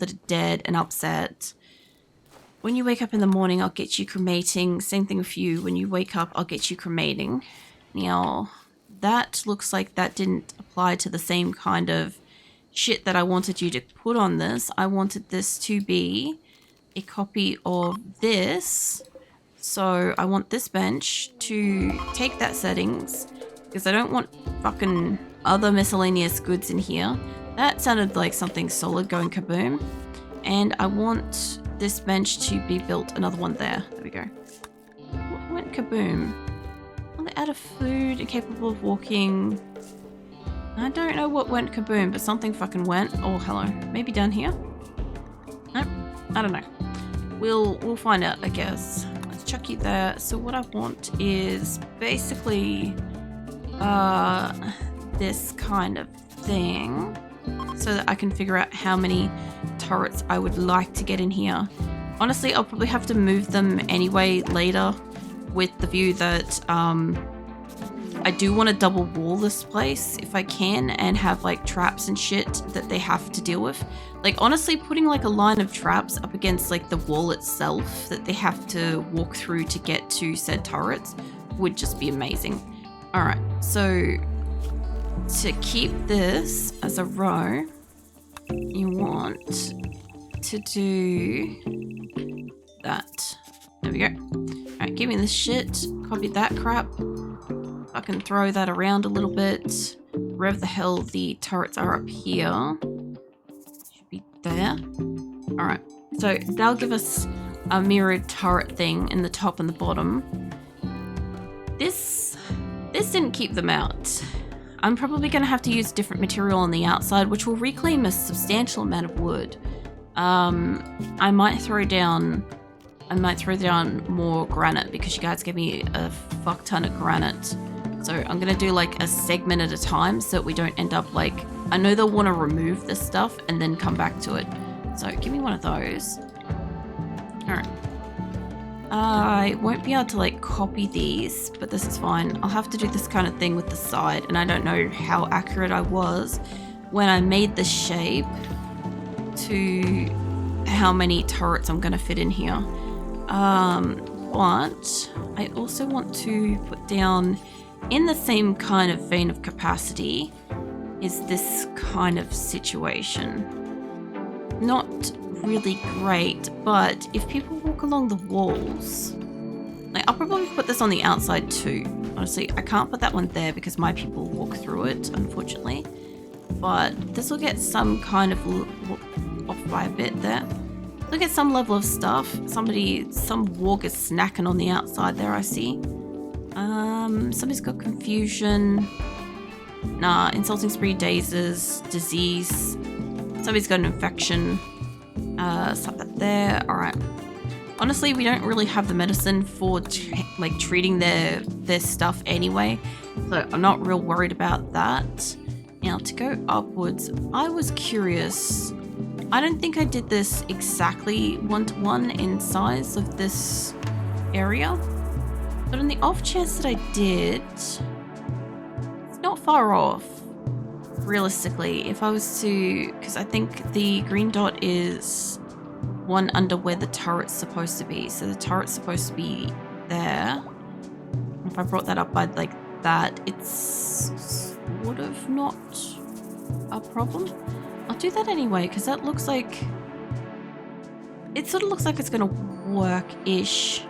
that are dead and upset. When you wake up in the morning, I'll get you cremating. Same thing with you. When you wake up, I'll get you cremating. Now, that looks like that didn't apply to the same kind of shit that I wanted you to put on this. I wanted this to be a copy of this. So I want this bench to take that settings because I don't want fucking other miscellaneous goods in here. That sounded like something solid going kaboom. And I want this bench to be built, another one there. There we go. What went kaboom? Well, they added food, incapable of walking. I don't know what went kaboom, but something fucking went. Oh, hello. Maybe down here? Nope. I don't know. We'll find out, I guess. Let's chuck you there. So what I want is basically this kind of thing, so that I can figure out how many turrets I would like to get in here. Honestly, I'll probably have to move them anyway later, with the view that I do want to double wall this place if I can, and have like traps and shit that they have to deal with. Like honestly, putting like a line of traps up against like the wall itself that they have to walk through to get to said turrets would just be amazing. Alright, so to keep this as a row, you want to do that. There we go. Alright, give me this shit. Copy that crap. I can throw that around a little bit. Wherever the hell the turrets are up here. Should be there. Alright, so that'll give us a mirrored turret thing in the top and the bottom. This didn't keep them out. I'm probably going to have to use different material on the outside, which will reclaim a substantial amount of wood. I might throw down more granite because you guys gave me a fuck ton of granite. So I'm going to do like a segment at a time so that we don't end up like, I know they'll want to remove this stuff and then come back to it. So give me one of those. Alright. I won't be able to like copy these, but this is fine. I'll have to do this kind of thing with the side, and I don't know how accurate I was when I made the shape to how many turrets I'm going to fit in here. But I also want to put down, in the same kind of vein of capacity, is this kind of situation. Not really great, but if people walk along the walls, like I'll probably put this on the outside too. Honestly, I can't put that one there because my people walk through it, unfortunately. But this will get some kind of off by a bit there. Look at some level of stuff. Some warg is snacking on the outside there, I see. Somebody's got confusion. Nah, insulting spree, dazes, disease. Somebody's got an infection. Stop that there. Alright. Honestly, we don't really have the medicine for like treating their stuff anyway, so I'm not real worried about that. Now to go upwards, I was curious. I don't think I did this exactly 1-to-1 in size of this area, but in the off chance that I did, it's not far off. Realistically, if I was to, because I think the green dot is one under where the turret's supposed to be, so the turret's supposed to be there. If I brought that up by like that, it's sort of not a problem. I'll do that anyway because that looks like, it sort of looks like it's gonna work-ish.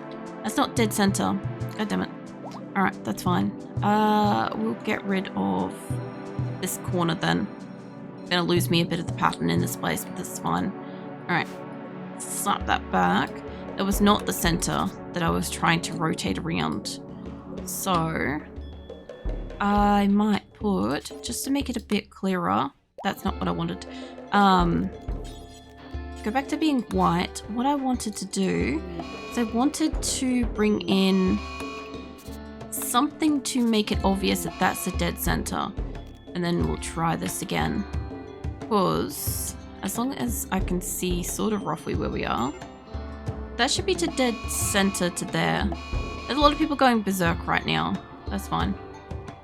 That's not dead center. God damn it. Alright, that's fine. We'll get rid of this corner then. Gonna lose me a bit of the pattern in this place, but this is fine. Alright, snap that back. It was not the center that I was trying to rotate around. So I might put, just to make it a bit clearer, that's not what I wanted. Go back to being white. What I wanted to do is I wanted to bring in something to make it obvious that that's the dead center. And then we'll try this again. Because as long as I can see sort of roughly where we are, that should be to dead center to there. There's a lot of people going berserk right now. That's fine.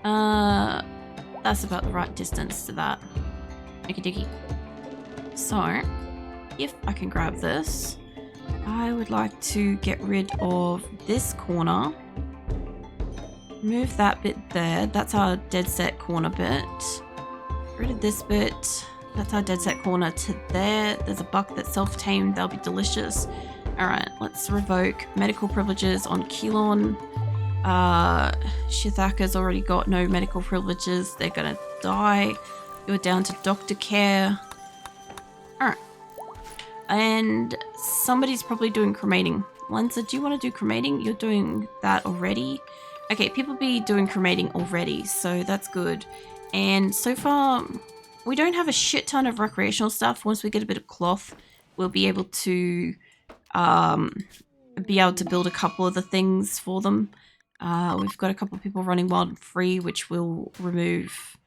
That's about the right distance to that. Okie dokie. So, if I can grab this, I would like to get rid of this corner. Move that bit there. That's our dead set corner bit. Get rid of this bit. That's our dead set corner to there. There's a buck that's self-tamed. That'll be delicious. Alright, let's revoke medical privileges on Keelon. Shithaka's already got no medical privileges. They're gonna die. You're down to doctor care. Alright. And somebody's probably doing cremating. Lenza, do you want to do cremating? You're doing that already. Okay, people be doing cremating already, so that's good. And so far, we don't have a shit ton of recreational stuff. Once we get a bit of cloth, we'll be able to build a couple of the things for them. We've got a couple of people running wild and free, which we'll remove.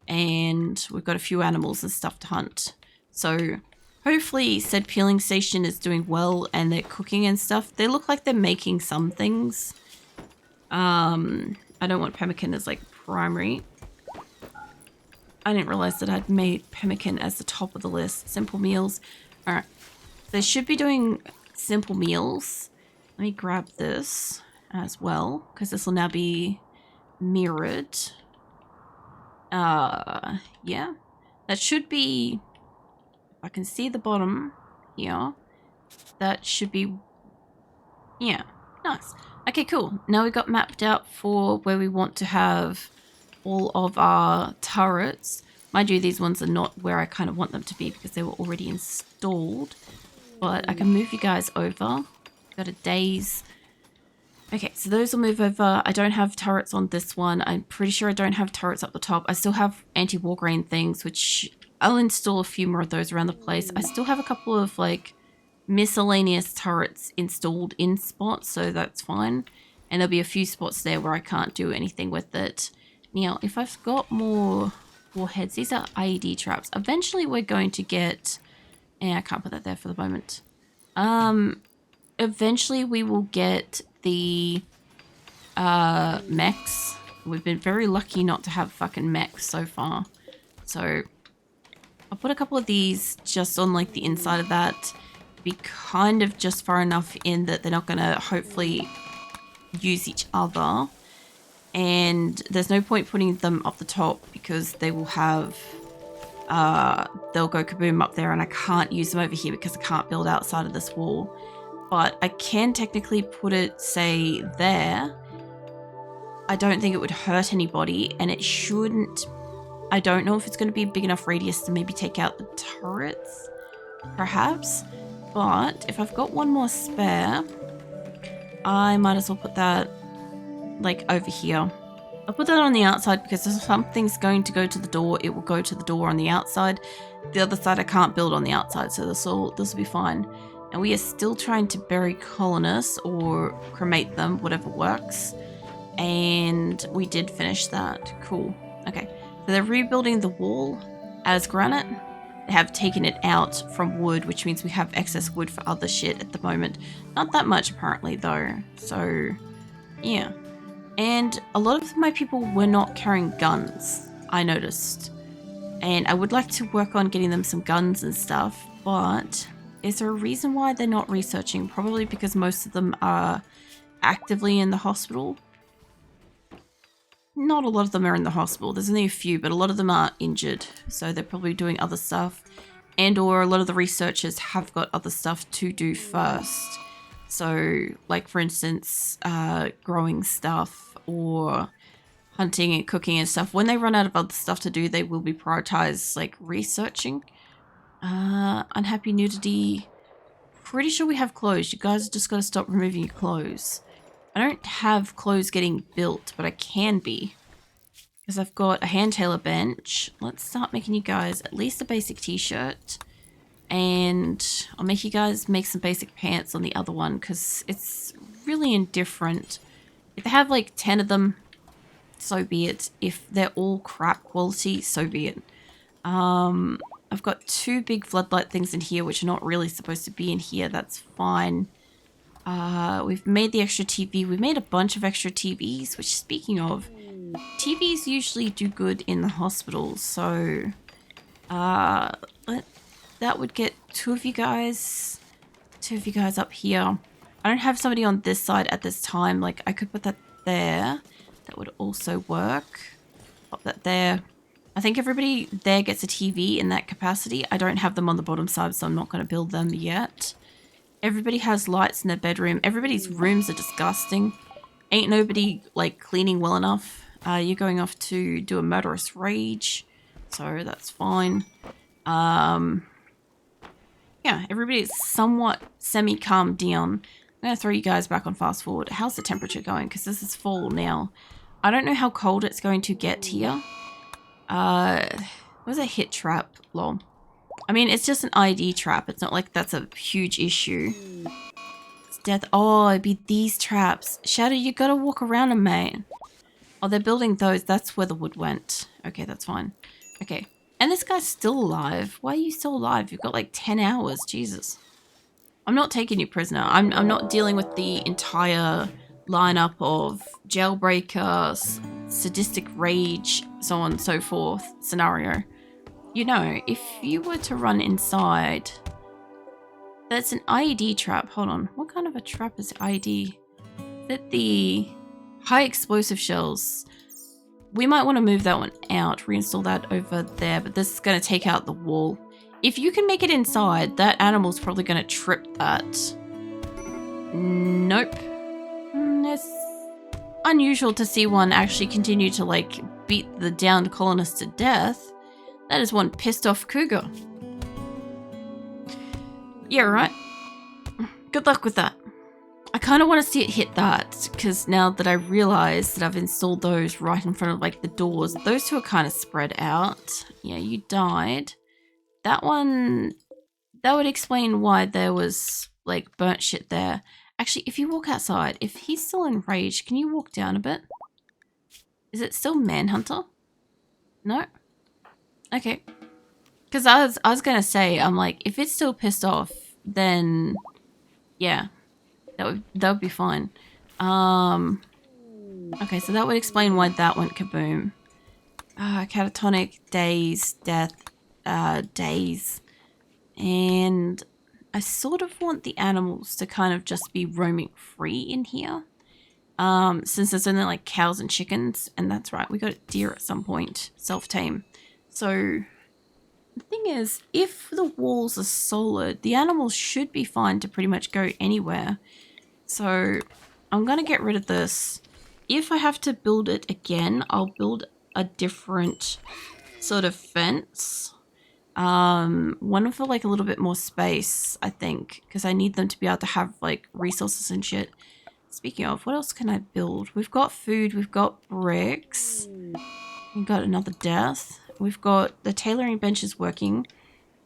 And we've got a few animals and stuff to hunt. So hopefully said peeling station is doing well and they're cooking and stuff. They look like they're making some things. I don't want pemmican as like primary. I didn't realize that I'd made pemmican as the top of the list. Simple meals. Alright. They should be doing simple meals. Let me grab this as well, because this will now be mirrored. Yeah. That should be... If I can see the bottom here, that should be... Yeah. Nice. Okay, cool. Now we got mapped out for where we want to have all of our turrets. Mind you, these ones are not where I kind of want them to be because they were already installed. But I can move you guys over. Got a Days. Okay, so those will move over. I don't have turrets on this one. I'm pretty sure I don't have turrets up the top. I still have anti-war grain things, which I'll install a few more of those around the place. I still have a couple of like miscellaneous turrets installed in spots, so that's fine. And there'll be a few spots there where I can't do anything with it. Now, if I've got more warheads, these are IED traps. Eventually we're going to get... I can't put that there for the moment. Eventually we will get the mechs. We've been very lucky not to have fucking mechs so far. So I'll put a couple of these just on like the inside of that. Be kind of just far enough in that they're not going to hopefully use each other. And there's no point putting them up the top because they will have... they'll go kaboom up there and I can't use them over here because I can't build outside of this wall. But I can technically put it, say, there. I don't think it would hurt anybody and it shouldn't... I don't know if it's going to be a big enough radius to maybe take out the turrets, perhaps. But if I've got one more spare, I might as well put that like over here. I'll put that on the outside because if something's going to go to the door, it will go to the door on the outside. The other side I can't build on the outside, so this will be fine. And we are still trying to bury colonists or cremate them, whatever works. And we did finish that. Cool. Okay. So they're rebuilding the wall as granite. They have taken it out from wood, which means we have excess wood for other shit at the moment. Not that much apparently though. So yeah. And a lot of my people were not carrying guns, I noticed. And I would like to work on getting them some guns and stuff, but is there a reason why they're not researching? Probably because most of them are actively in the hospital. Not a lot of them are in the hospital. There's only a few, but a lot of them are injured. So they're probably doing other stuff. And or a lot of the researchers have got other stuff to do first. So, like for instance, growing stuff or hunting and cooking and stuff. When they run out of other stuff to do, they will be prioritized, like researching. Unhappy nudity. Pretty sure we have clothes. You guys just got to stop removing your clothes. I don't have clothes getting built, but I can be. Because I've got a hand tailor bench. Let's start making you guys at least a basic t-shirt. And I'll make you guys make some basic pants on the other one because it's really indifferent. If they have like 10 of them, so be it. If they're all crap quality, so be it. I've got 2 big floodlight things in here which are not really supposed to be in here. That's fine. We've made the extra TV. We've made a bunch of extra TVs, which speaking of, TVs usually do good in the hospital. So, that would get two of you guys up here. I don't have somebody on this side at this time. Like, I could put that there. That would also work. Pop that there. I think everybody there gets a TV in that capacity. I don't have them on the bottom side, so I'm not going to build them yet. Everybody has lights in their bedroom. Everybody's rooms are disgusting. Ain't nobody, like, cleaning well enough. You're going off to do a murderous rage, so that's fine. Yeah, everybody's somewhat semi-calmed down. I'm going to throw you guys back on fast forward. How's the temperature going? Because this is fall now. I don't know how cold it's going to get here. Was a hit trap? Lol. I mean, it's just an ID trap. It's not like that's a huge issue. It's death. Oh, it'd be these traps. Shadow, you gotta walk around them, mate. Oh, they're building those. That's where the wood went. Okay, that's fine. Okay. And this guy's still alive. Why are you still alive? You've got like 10 hours. Jesus. I'm not taking you prisoner. I'm not dealing with the entire lineup of jailbreaker, sadistic rage, so on and so forth scenario. You know, if you were to run inside, that's an IED trap. Hold on. What kind of a trap is IED? Is it the high explosive shells? We might want to move that one out, reinstall that over there, but this is going to take out the wall. If you can make it inside, that animal's probably going to trip that. Nope. It's unusual to see one actually continue to, like, beat the downed colonist to death. That is one pissed off cougar. Yeah, right. Good luck with that. I kind of want to see it hit that, because now that I realize that I've installed those right in front of, like, the doors, those two are kind of spread out. Yeah, you died. That one, that would explain why there was, like, burnt shit there. Actually, if you walk outside, if he's still enraged, can you walk down a bit? Is it still Manhunter? No? Okay. Because I was going to say, I'm like, if it's still pissed off, then, yeah, that would be fine. Okay, so that would explain why that went kaboom. Catatonic, days, death, days. And I sort of want the animals to kind of just be roaming free in here. Since there's only like cows and chickens, and that's right, we got a deer at some point, self-tame. So the thing is, if the walls are solid, the animals should be fine to pretty much go anywhere. So I'm going to get rid of this. If I have to build it again, I'll build a different sort of fence. One for like a little bit more space, I think, because I need them to be able to have like resources and shit. Speaking of, what else can I build? We've got food, we've got bricks, we've got another death, we've got the tailoring benches working.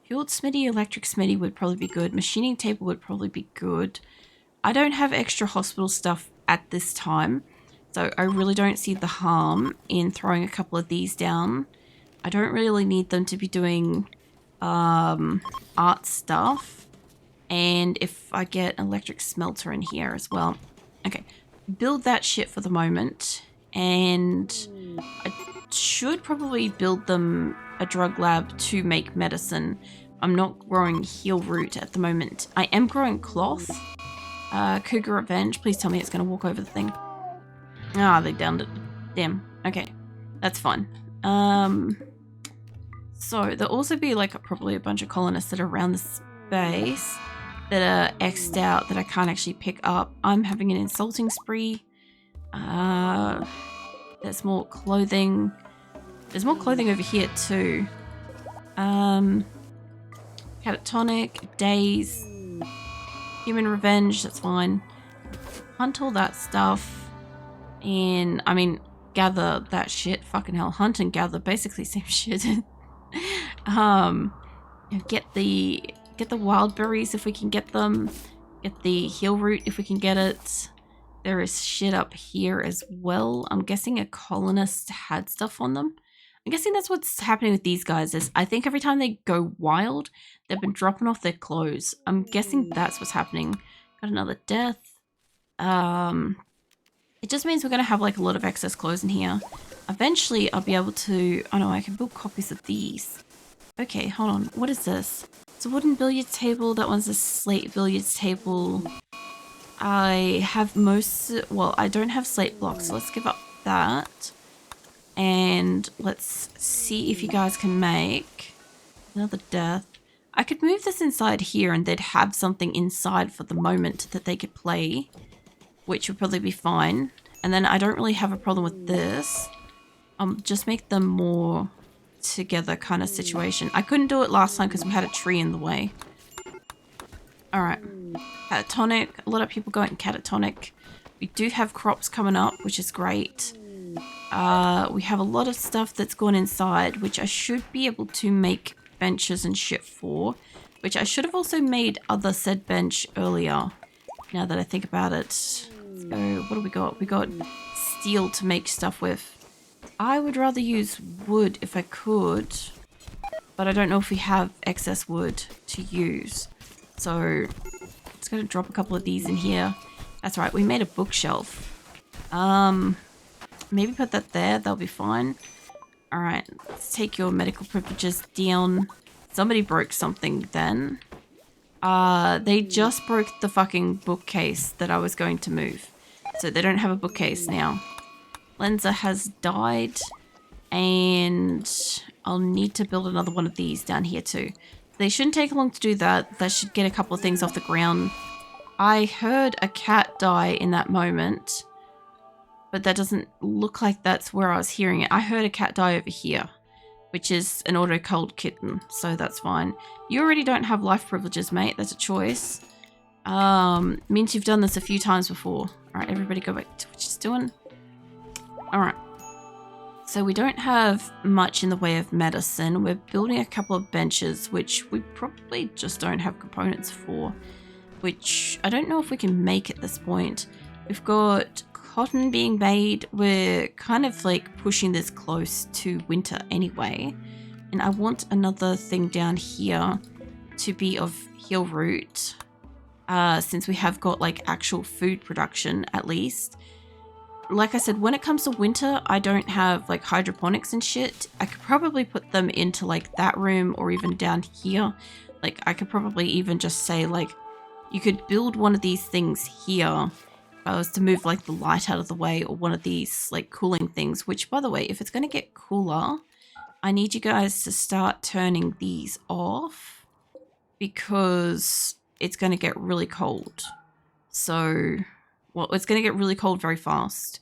Fueled smithy, electric smithy would probably be good. Machining table would probably be good. I don't have extra hospital stuff at this time, so I really don't see the harm in throwing a couple of these down. I don't really need them to be doing art stuff. And if I get an electric smelter in here as well. Okay, build that shit for the moment. And I should probably build them a drug lab to make medicine. I'm not growing heal root at the moment. I am growing cloth. Cougar Revenge. Please tell me it's going to walk over the thing. Ah, they downed it. Damn. Okay, that's fine. So there'll also be like probably a bunch of colonists that are around the space that are X'd out that I can't actually pick up. I'm having an insulting spree. There's more clothing. There's more clothing over here too. Catatonic, days, human revenge, that's fine. Hunt all that stuff. And, I mean, gather that shit. Fucking hell, hunt and gather, basically same shit. Get the wild berries if we can get them. Get the heal root if we can get it. There is shit up here as well. I'm guessing a colonist had stuff on them. I'm guessing that's what's happening with these guys. Is I think every time they go wild, they've been dropping off their clothes. I'm guessing that's what's happening. Got another death. It just means we're going to have like a lot of excess clothes in here. Eventually, I'll be able to... Oh no, I can build copies of these. Okay, hold on. What is this? It's a wooden billiards table. That one's a slate billiards table. I have well, I don't have slate blocks, so let's give up that. And let's see if you guys can make another death. I could move this inside here and they'd have something inside for the moment that they could play, which would probably be fine. And then I don't really have a problem with this. Just make them more together kind of situation. I couldn't do it last time because we had a tree in the way. Alright. Catatonic. A lot of people going catatonic. We do have crops coming up, which is great. We have a lot of stuff that's gone inside, which I should be able to make benches and shit for. Which I should have also made other said bench earlier. Now that I think about it. So, what do we got? We got steel to make stuff with. I would rather use wood if I could, but I don't know if we have excess wood to use. So, just gonna drop a couple of these in here. That's right, we made a bookshelf. Maybe put that there, that'll be fine. Alright, let's take your medical privileges down. Somebody broke something then. They just broke the fucking bookcase that I was going to move. So they don't have a bookcase now. Lenza has died, and I'll need to build another one of these down here too. They shouldn't take long to do that. That should get a couple of things off the ground. I heard a cat die in that moment, but that doesn't look like that's where I was hearing it. I heard a cat die over here, which is an auto-culled kitten, so that's fine. You already don't have life privileges, mate. That's a choice. Means you've done this a few times before. Alright, everybody go back to what she's doing. Alright. So we don't have much in the way of medicine. We're building a couple of benches, which we probably just don't have components for. Which I don't know if we can make at this point. We've got cotton being made. We're kind of like pushing this close to winter anyway. And I want another thing down here to be of heel root. Since we have got like actual food production at least. Like I said, when it comes to winter, I don't have like hydroponics and shit. I could probably put them into like that room or even down here. Like I could probably even just say like, you could build one of these things here if I was to move like the light out of the way, or one of these like cooling things, which by the way, if it's going to get cooler, I need you guys to start turning these off because it's going to get really cold. So, well, it's going to get really cold very fast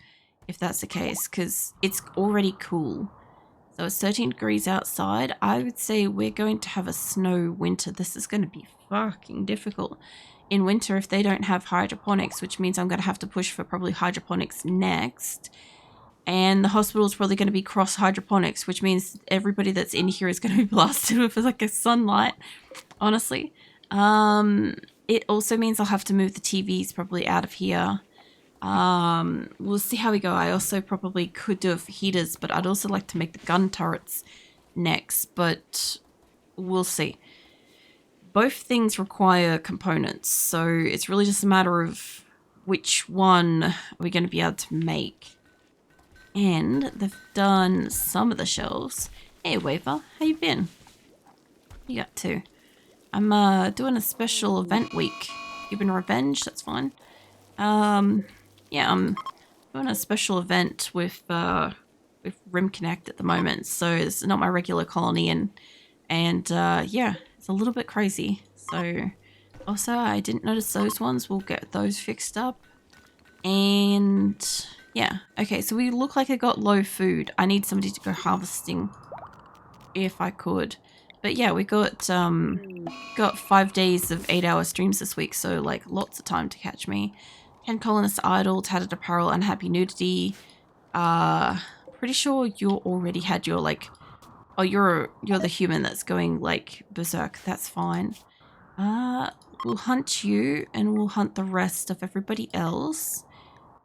if that's the case, because it's already cool. So it's 13 degrees outside. I would say we're going to have a snow winter. This is going to be fucking difficult in winter if they don't have hydroponics, which means I'm going to have to push for probably hydroponics next. And the hospital is probably going to be cross hydroponics, which means everybody that's in here is going to be blasted with like a sunlight, honestly. It also means I'll have to move the TVs probably out of here. We'll see how we go. I also probably could do it for heaters, but I'd also like to make the gun turrets next, but we'll see. Both things require components, so it's really just a matter of which one we're going to be able to make. And they've done some of the shelves. Hey, Waver, how you been? What you got to? I'm doing a special event week. You've been revenge, that's fine. Yeah, I'm doing a special event with Rimconnect at the moment, so it's not my regular colony, and yeah, it's a little bit crazy. So also I didn't notice those ones. We'll get those fixed up. And yeah, okay, so we look like I got low food. I need somebody to go harvesting if I could. But yeah, we got 5 days of 8-hour streams this week, so like lots of time to catch me. 10 colonists idle, tattered apparel, unhappy nudity. Pretty sure you already had your like, oh, you're the human that's going like berserk. That's fine. We'll hunt you and we'll hunt the rest of everybody else.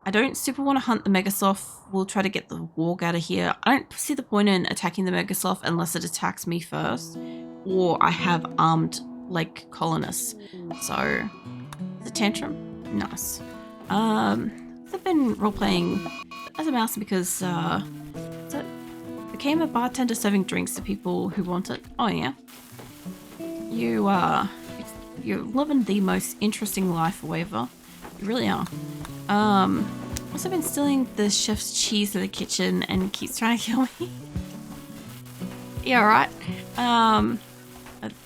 I don't super want to hunt the Megasloth. We'll try to get the warg out of here. I don't see the point in attacking the Megasloth unless it attacks me first, or I have armed like colonists. So the tantrum, nice. I've been role-playing as a mouse because so became a bartender serving drinks to people who want it. Oh yeah. You're living the most interesting life ever. You really are. Also been stealing the chef's cheese in the kitchen and keeps trying to kill me. Yeah, right.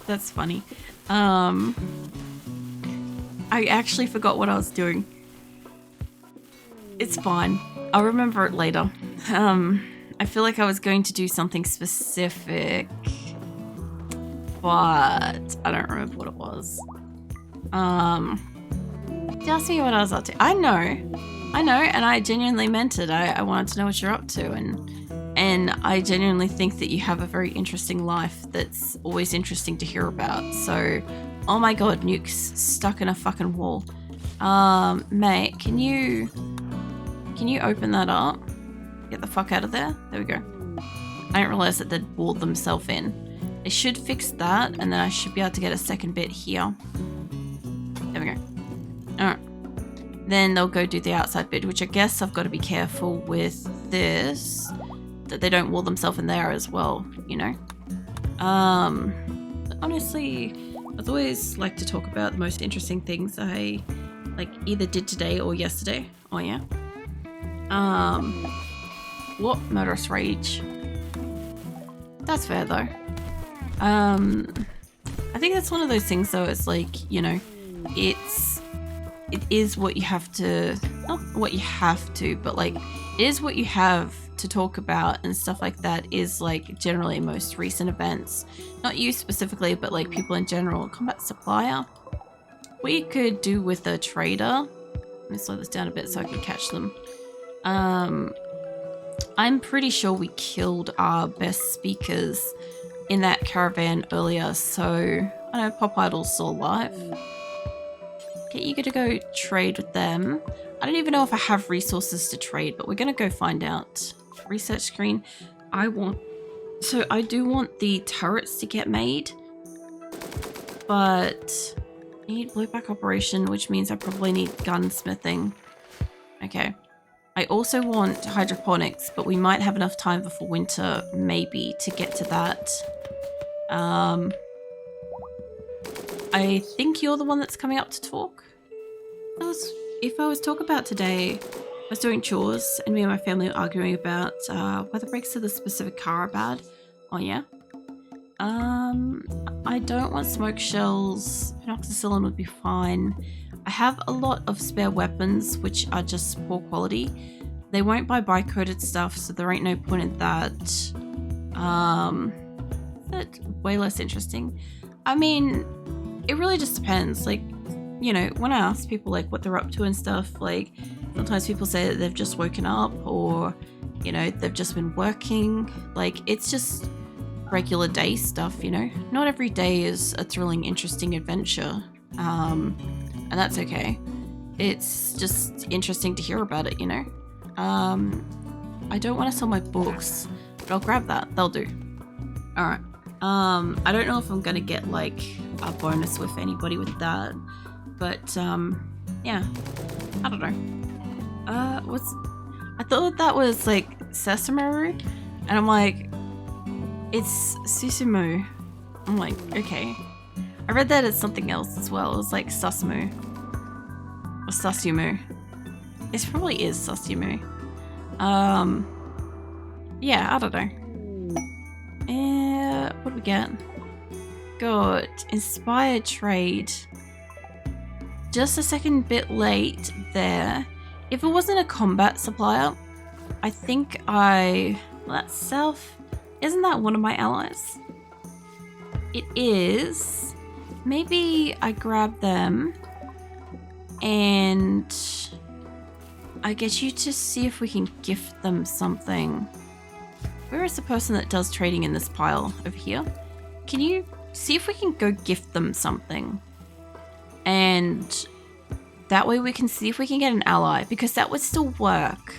That's funny. I actually forgot what I was doing. It's fine. I'll remember it later. I feel like I was going to do something specific, but I don't remember what it was. Ask me what I was up to. I know, and I genuinely meant it. I wanted to know what you're up to, and I genuinely think that you have a very interesting life that's always interesting to hear about. So, oh my god, Nuke's stuck in a fucking wall. Mate, can you open that up? Get the fuck out of there. There we go. I didn't realize that they'd walled themselves in. They should fix that, and then I should be able to get a second bit here. There we go. Alright. Then they'll go do the outside bit, which I guess I've got to be careful with this, that they don't wall themselves in there as well, you know? But honestly, I'd always like to talk about the most interesting things I, either did today or yesterday. Oh, yeah? What? Murderous rage. That's fair, though. I think that's one of those things, though, it's like, you know, it is what you have to, not what you have to, but like, it is what you have to talk about and stuff like that is like generally most recent events. Not you specifically, but like people in general. Combat supplier. We could do with a trader. Let me slow this down a bit so I can catch them. I'm pretty sure we killed our best speakers in that caravan earlier, so I know Pop Idol's still alive. Okay, you get to go trade with them. I don't even know if I have resources to trade, but we're gonna go find out. Research screen. I do want the turrets to get made, but I need blowback operation, which means I probably need gunsmithing. Okay. I also want hydroponics, but we might have enough time before winter, maybe, to get to that. I think you're the one that's coming up to talk. If I was talking about today, I was doing chores and me and my family were arguing about whether brakes to the specific car are bad. Oh yeah? I don't want smoke shells. Penoxycyllin would be fine. I have a lot of spare weapons, which are just poor quality. They won't buy bi-coated stuff, so there ain't no point in that. That's way less interesting. I mean, it really just depends. Like, you know, when I ask people like what they're up to and stuff, like sometimes people say that they've just woken up or, you know, they've just been working. Like, it's just regular day stuff, you know? Not every day is a thrilling, interesting adventure. And that's okay. It's just interesting to hear about it, you know? I don't want to sell my books, but I'll grab that. They'll do. Alright. I don't know if I'm gonna get like a bonus with anybody with that, but yeah, I don't know. I thought that was like Sesamu, and I'm like, it's Susumu. I'm like, okay. I read that as something else as well. It was like Susumu or Susumu. It probably is Susumu. Yeah, I don't know. What do we get? Got inspired trade. Just a second bit late there. If it wasn't a combat supplier, I think well, that's Self. Isn't that one of my allies? It is. Maybe I grab them and I get you to see if we can gift them something. Where is the person that does trading in this pile? Over here? Can you see if we can go gift them something? And that way we can see if we can get an ally, because that would still work.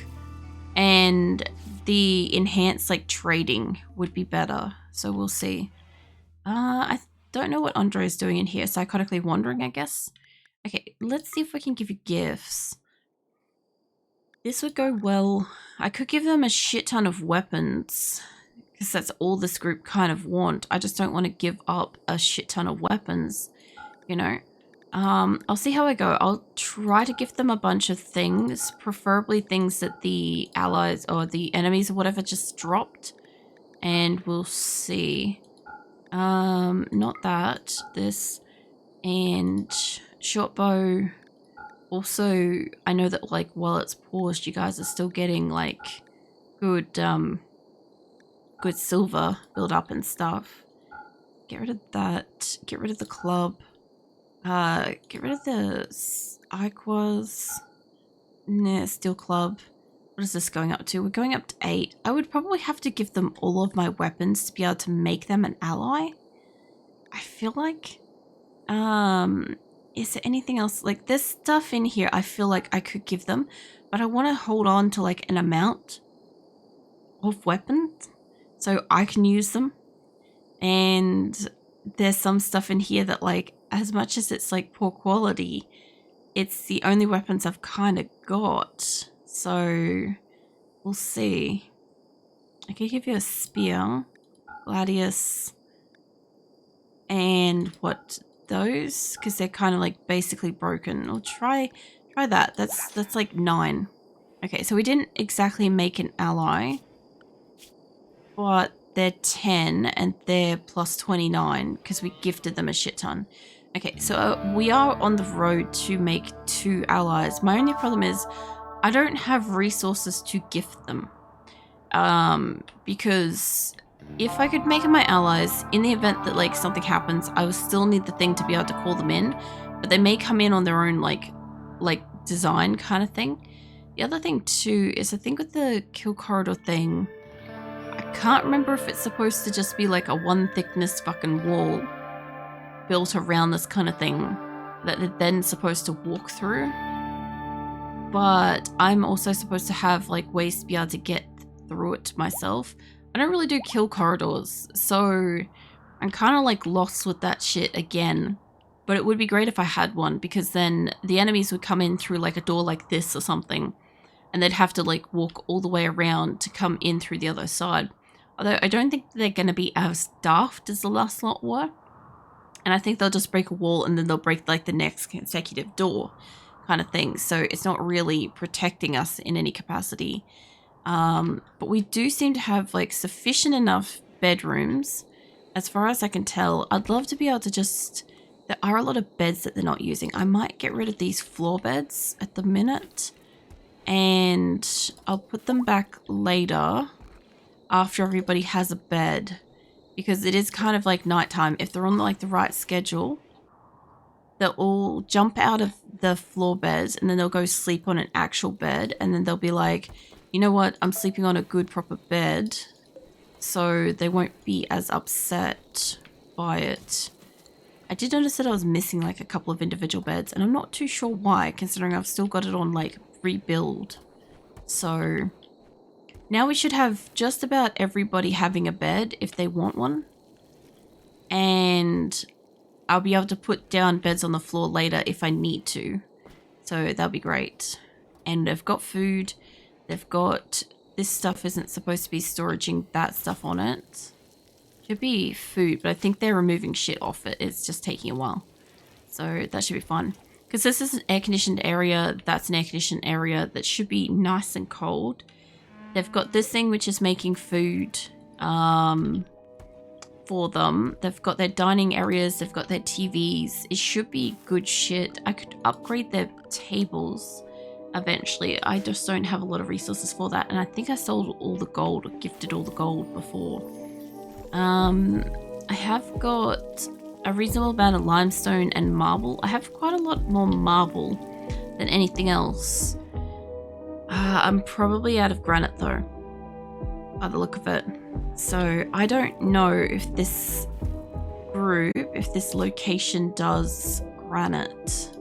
And the enhanced like trading would be better. So we'll see. I don't know what Andre is doing in here. Psychotically wandering, I guess. Okay, let's see if we can give you gifts. This would go well. I could give them a shit ton of weapons. because that's all this group kind of want. I just don't want to give up a shit ton of weapons, you know. I'll see how I go. I'll try to give them a bunch of things, preferably things that the allies or the enemies or whatever just dropped, and we'll see. Not that. This and short bow. Also, I know that like while it's paused, you guys are still getting like good good silver build up and stuff. Get rid of that. Get rid of the club. Get rid of the Iquas. Nah, steel club. What is this going up to? We're going up to 8. I would probably have to give them all of my weapons to be able to make them an ally. I feel like, is there anything else? Like, there's stuff in here I feel like I could give them, but I want to hold on to, like, an amount of weapons so I can use them. And there's some stuff in here that, like, as much as it's, like, poor quality, it's the only weapons I've kind of got. So, we'll see. I could give you a spear, gladius, and what, those? Because they're kind of like basically broken. I'll try that. That's like 9. Okay, so we didn't exactly make an ally, but they're 10 and they're plus 29 because we gifted them a shit ton. Okay, so we are on the road to make 2 allies. My only problem is I don't have resources to gift them. Because if I could make them my allies, in the event that like something happens, I would still need the thing to be able to call them in, but they may come in on their own like design kind of thing. The other thing too is I think with the kill corridor thing, I can't remember if it's supposed to just be like a 1 thickness fucking wall built around this kind of thing that they're then supposed to walk through. But I'm also supposed to have like ways to be able to get through it myself. I don't really do kill corridors, so I'm kind of like lost with that shit again. But it would be great if I had one, because then the enemies would come in through like a door like this or something, and they'd have to like walk all the way around to come in through the other side. Although I don't think they're going to be as daft as the last lot were. And I think they'll just break a wall and then they'll break like the next consecutive door kind of thing. So it's not really protecting us in any capacity. But we do seem to have like sufficient enough bedrooms as far as I can tell. I'd love to be able to just, there are a lot of beds that they're not using. I might get rid of these floor beds at the minute and I'll put them back later after everybody has a bed, because it is kind of like nighttime. If they're on like the right schedule, they'll all jump out of the floor beds and then they'll go sleep on an actual bed, and then they'll be like, you know what, I'm sleeping on a good proper bed, so they won't be as upset by it. I did notice that I was missing like a couple of individual beds, and I'm not too sure why, considering I've still got it on like rebuild. So now we should have just about everybody having a bed if they want one. And I'll be able to put down beds on the floor later if I need to. So that'll be great. And they've got food. They've got, this stuff isn't supposed to be storaging that stuff on it. Should be food, but I think they're removing shit off it. It's just taking a while. So that should be fun. Because this is an air-conditioned area. That's an air-conditioned area that should be nice and cold. They've got this thing which is making food for them. They've got their dining areas. They've got their TVs. It should be good shit. I could upgrade their tables eventually. I just don't have a lot of resources for that. And I think I sold all the gold or gifted all the gold before. I have got a reasonable amount of limestone and marble. I have quite a lot more marble than anything else. I'm probably out of granite though, by the look of it. So I don't know if this group, if this location does granite.